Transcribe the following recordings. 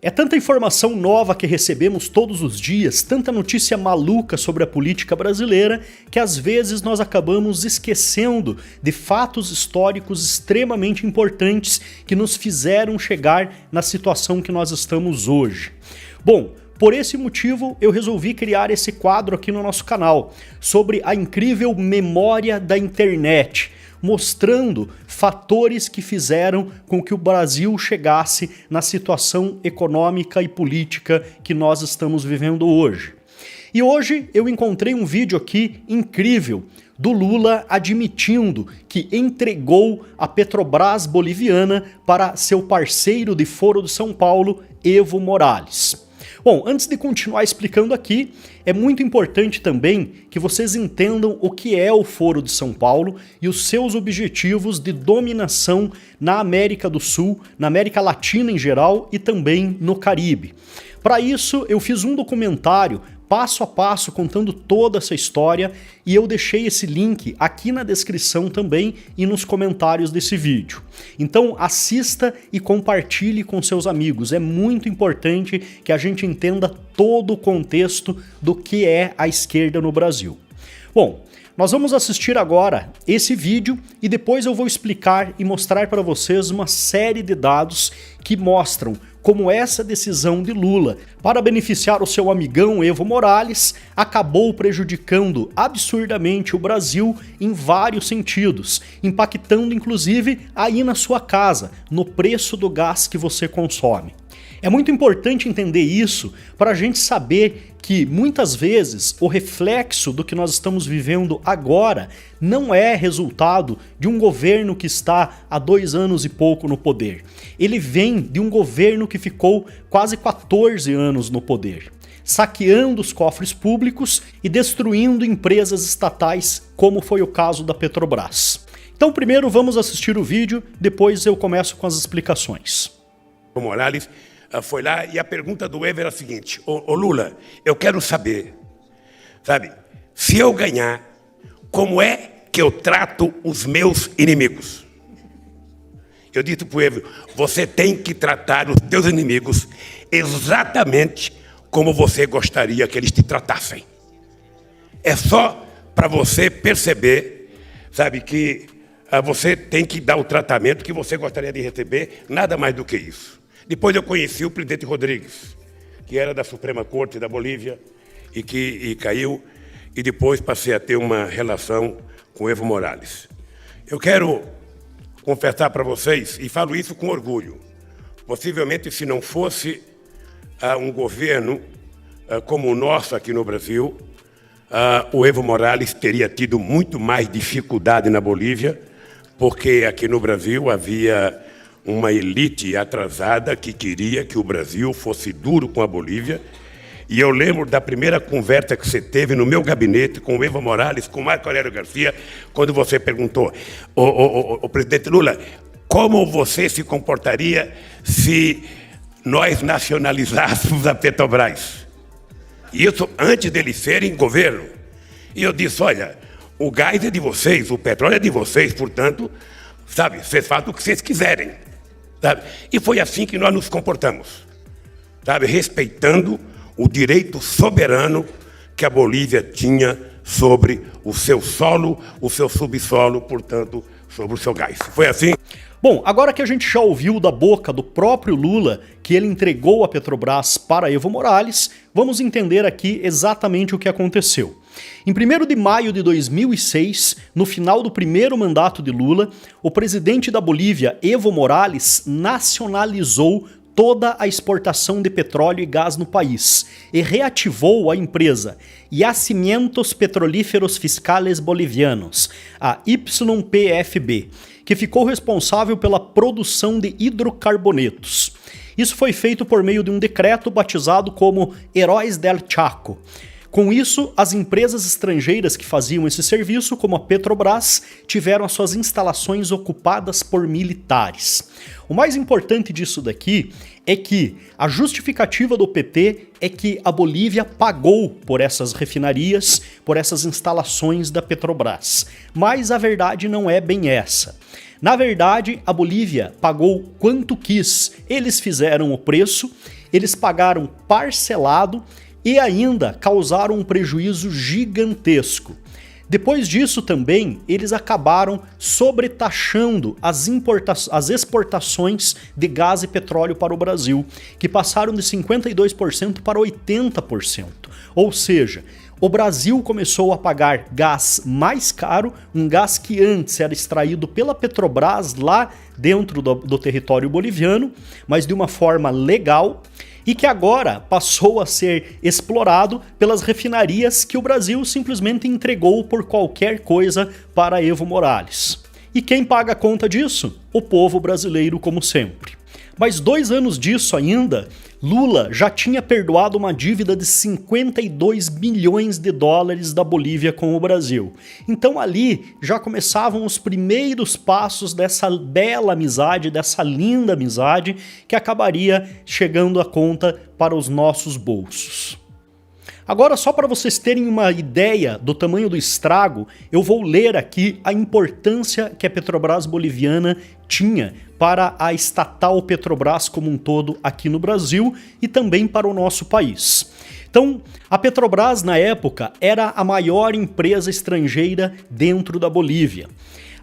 É tanta informação nova que recebemos todos os dias, tanta notícia maluca sobre a política brasileira, que às vezes nós acabamos esquecendo de fatos históricos extremamente importantes que nos fizeram chegar na situação que nós estamos hoje. Bom, por esse motivo eu resolvi criar esse quadro aqui no nosso canal, sobre a incrível memória da internet, mostrando fatores que fizeram com que o Brasil chegasse na situação econômica e política que nós estamos vivendo hoje. E hoje eu encontrei um vídeo aqui incrível do Lula admitindo que entregou a Petrobras boliviana para seu parceiro de Foro de São Paulo, Evo Morales. Bom, antes de continuar explicando aqui, é muito importante também que vocês entendam o que é o Foro de São Paulo e os seus objetivos de dominação na América do Sul, na América Latina em geral e também no Caribe. Para isso, eu fiz um documentário passo a passo contando toda essa história e eu deixei esse link aqui na descrição também e nos comentários desse vídeo. Então assista e compartilhe com seus amigos, é muito importante que a gente entenda todo o contexto do que é a esquerda no Brasil. Bom, nós vamos assistir agora esse vídeo e depois eu vou explicar e mostrar para vocês uma série de dados que mostram como essa decisão de Lula para beneficiar o seu amigão Evo Morales acabou prejudicando absurdamente o Brasil em vários sentidos, impactando inclusive aí na sua casa, no preço do gás que você consome. É muito importante entender isso para a gente saber que muitas vezes o reflexo do que nós estamos vivendo agora não é resultado de um governo que está há 2 anos e pouco no poder. Ele vem de um governo que ficou quase 14 anos no poder, saqueando os cofres públicos e destruindo empresas estatais, como foi o caso da Petrobras. Então primeiro vamos assistir o vídeo, depois eu começo com as explicações. O Morales foi lá e a pergunta do Evo era a seguinte: ô Lula, eu quero saber, sabe, se eu ganhar, como é que eu trato os meus inimigos? Eu disse para o Evo, você tem que tratar os teus inimigos exatamente como você gostaria que eles te tratassem. É só para você perceber, sabe, que você tem que dar o tratamento que você gostaria de receber, nada mais do que isso. Depois eu conheci o presidente Rodrigues, que era da Suprema Corte da Bolívia e caiu, e depois passei a ter uma relação com Evo Morales. Eu quero confessar para vocês, e falo isso com orgulho, possivelmente se não fosse um governo como o nosso aqui no Brasil, o Evo Morales teria tido muito mais dificuldade na Bolívia, porque aqui no Brasil havia uma elite atrasada que queria que o Brasil fosse duro com a Bolívia. E eu lembro da primeira conversa que você teve no meu gabinete com o Evo Morales, com o Marco Aurélio Garcia, quando você perguntou, o presidente Lula, como você se comportaria se nós nacionalizássemos a Petrobras? Isso antes deles serem governo. E eu disse, olha, o gás é de vocês, o petróleo é de vocês, portanto, sabe, vocês fazem o que vocês quiserem. Sabe? E foi assim que nós nos comportamos, sabe? Respeitando o direito soberano que a Bolívia tinha sobre o seu solo, o seu subsolo, portanto, sobre o seu gás. Foi assim? Bom, agora que a gente já ouviu da boca do próprio Lula que ele entregou a Petrobras para Evo Morales, vamos entender aqui exatamente o que aconteceu. Em 1º de maio de 2006, no final do primeiro mandato de Lula, o presidente da Bolívia, Evo Morales, nacionalizou toda a exportação de petróleo e gás no país e reativou a empresa Yacimientos Petrolíferos Fiscales Bolivianos, a YPFB, que ficou responsável pela produção de hidrocarbonetos. Isso foi feito por meio de um decreto batizado como Heróis del Chaco. Com isso, as empresas estrangeiras que faziam esse serviço, como a Petrobras, tiveram as suas instalações ocupadas por militares. O mais importante disso daqui é que a justificativa do PT é que a Bolívia pagou por essas refinarias, por essas instalações da Petrobras. Mas a verdade não é bem essa. Na verdade, a Bolívia pagou quanto quis, eles fizeram o preço eles pagaram parcelado e ainda causaram um prejuízo gigantesco. Depois disso também, eles acabaram sobretaxando as exportações de gás e petróleo para o Brasil, que passaram de 52% para 80%. Ou seja, o Brasil começou a pagar gás mais caro, um gás que antes era extraído pela Petrobras lá dentro do território boliviano, mas de uma forma legal, e que agora passou a ser explorado pelas refinarias que o Brasil simplesmente entregou por qualquer coisa para Evo Morales. E quem paga a conta disso? O povo brasileiro, como sempre. Mas 2 anos disso ainda, Lula já tinha perdoado uma dívida de 52 bilhões de dólares da Bolívia com o Brasil. Então ali já começavam os primeiros passos dessa bela amizade, dessa linda amizade que acabaria chegando a conta para os nossos bolsos. Agora, só para vocês terem uma ideia do tamanho do estrago, eu vou ler aqui a importância que a Petrobras boliviana tinha para a estatal Petrobras como um todo aqui no Brasil e também para o nosso país. Então, a Petrobras na época era a maior empresa estrangeira dentro da Bolívia.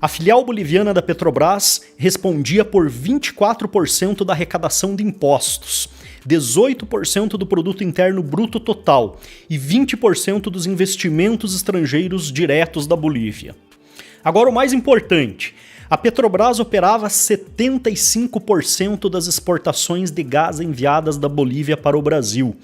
A filial boliviana da Petrobras respondia por 24% da arrecadação de impostos, 18% do produto interno bruto total e 20% dos investimentos estrangeiros diretos da Bolívia. Agora, o mais importante, a Petrobras operava 75% das exportações de gás enviadas da Bolívia para o Brasil,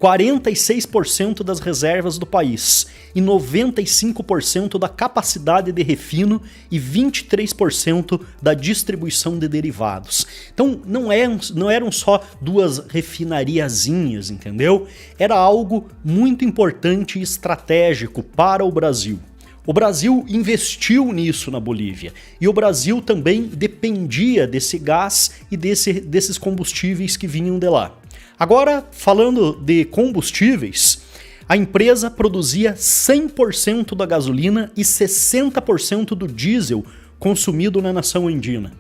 46% das reservas do país e 95% da capacidade de refino e 23% da distribuição de derivados. Então não eram só 2 refinariazinhas, entendeu? Era algo muito importante e estratégico para o Brasil. O Brasil investiu nisso na Bolívia e o Brasil também dependia desse gás e desses combustíveis que vinham de lá. Agora, falando de combustíveis, a empresa produzia 100% da gasolina e 60% do diesel consumido na nação andina.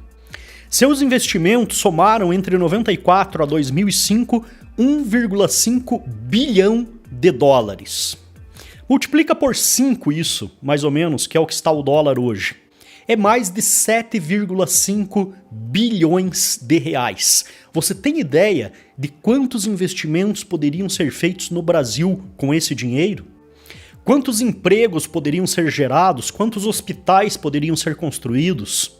Seus investimentos somaram entre 94 a 2005 1,5 bilhão de dólares. Multiplica por 5 isso, mais ou menos, que é o que está o dólar hoje. É mais de 7,5 bilhões de reais. Você tem ideia de quantos investimentos poderiam ser feitos no Brasil com esse dinheiro? Quantos empregos poderiam ser gerados? Quantos hospitais poderiam ser construídos?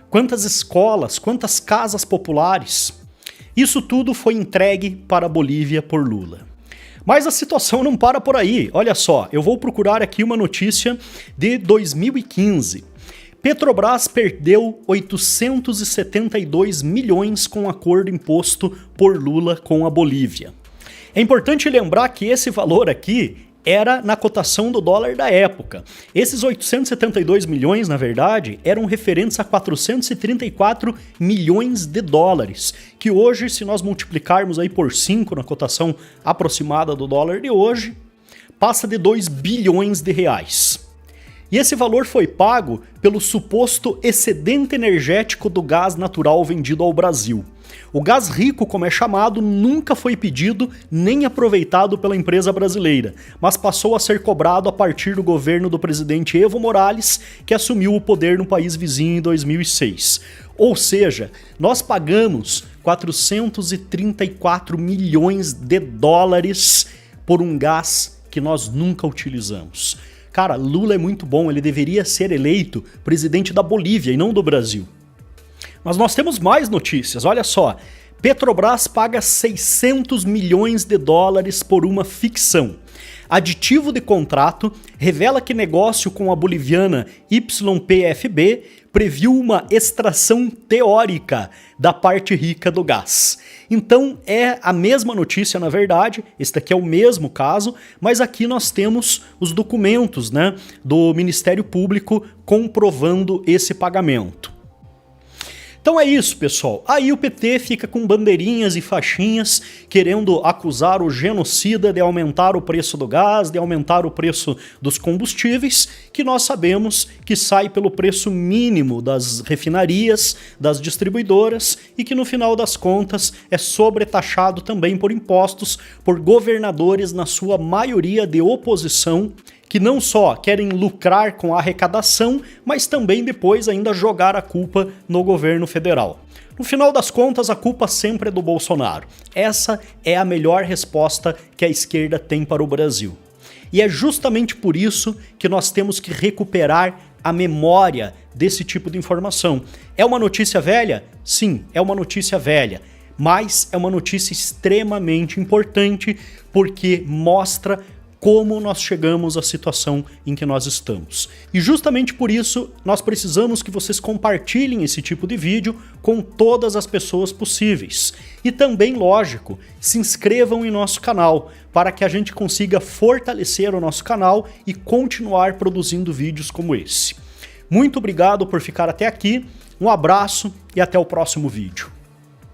Quantas escolas? Quantas casas populares? Isso tudo foi entregue para a Bolívia por Lula. Mas a situação não para por aí. Olha só, eu vou procurar aqui uma notícia de 2015. Petrobras perdeu 872 milhões com o acordo imposto por Lula com a Bolívia. É importante lembrar que esse valor aqui era na cotação do dólar da época. Esses 872 milhões, na verdade, eram referentes a 434 milhões de dólares, que hoje, se nós multiplicarmos aí por 5 na cotação aproximada do dólar de hoje, passa de 2 bilhões de reais. E esse valor foi pago pelo suposto excedente energético do gás natural vendido ao Brasil. O gás rico, como é chamado, nunca foi pedido nem aproveitado pela empresa brasileira, mas passou a ser cobrado a partir do governo do presidente Evo Morales, que assumiu o poder no país vizinho em 2006. Ou seja, nós pagamos 434 milhões de dólares por um gás que nós nunca utilizamos. Cara, Lula é muito bom, ele deveria ser eleito presidente da Bolívia e não do Brasil. Mas nós temos mais notícias, olha só. Petrobras paga 600 milhões de dólares por uma ficção. Aditivo de contrato revela que negócio com a boliviana YPFB previu uma extração teórica da parte rica do gás. Então é a mesma notícia, na verdade, este aqui é o mesmo caso, mas aqui nós temos os documentos, do Ministério Público comprovando esse pagamento. Então é isso, pessoal. Aí o PT fica com bandeirinhas e faixinhas querendo acusar o genocida de aumentar o preço do gás, de aumentar o preço dos combustíveis, que nós sabemos que sai pelo preço mínimo das refinarias, das distribuidoras e que no final das contas é sobretaxado também por impostos por governadores, na sua maioria de oposição, que não só querem lucrar com a arrecadação, mas também depois ainda jogar a culpa no governo federal. No final das contas, a culpa sempre é do Bolsonaro. Essa é a melhor resposta que a esquerda tem para o Brasil. E é justamente por isso que nós temos que recuperar a memória desse tipo de informação. É uma notícia velha? Sim, é uma notícia velha. Mas é uma notícia extremamente importante porque mostra como nós chegamos à situação em que nós estamos. E justamente por isso, nós precisamos que vocês compartilhem esse tipo de vídeo com todas as pessoas possíveis. E também, lógico, se inscrevam em nosso canal, para que a gente consiga fortalecer o nosso canal e continuar produzindo vídeos como esse. Muito obrigado por ficar até aqui, um abraço e até o próximo vídeo.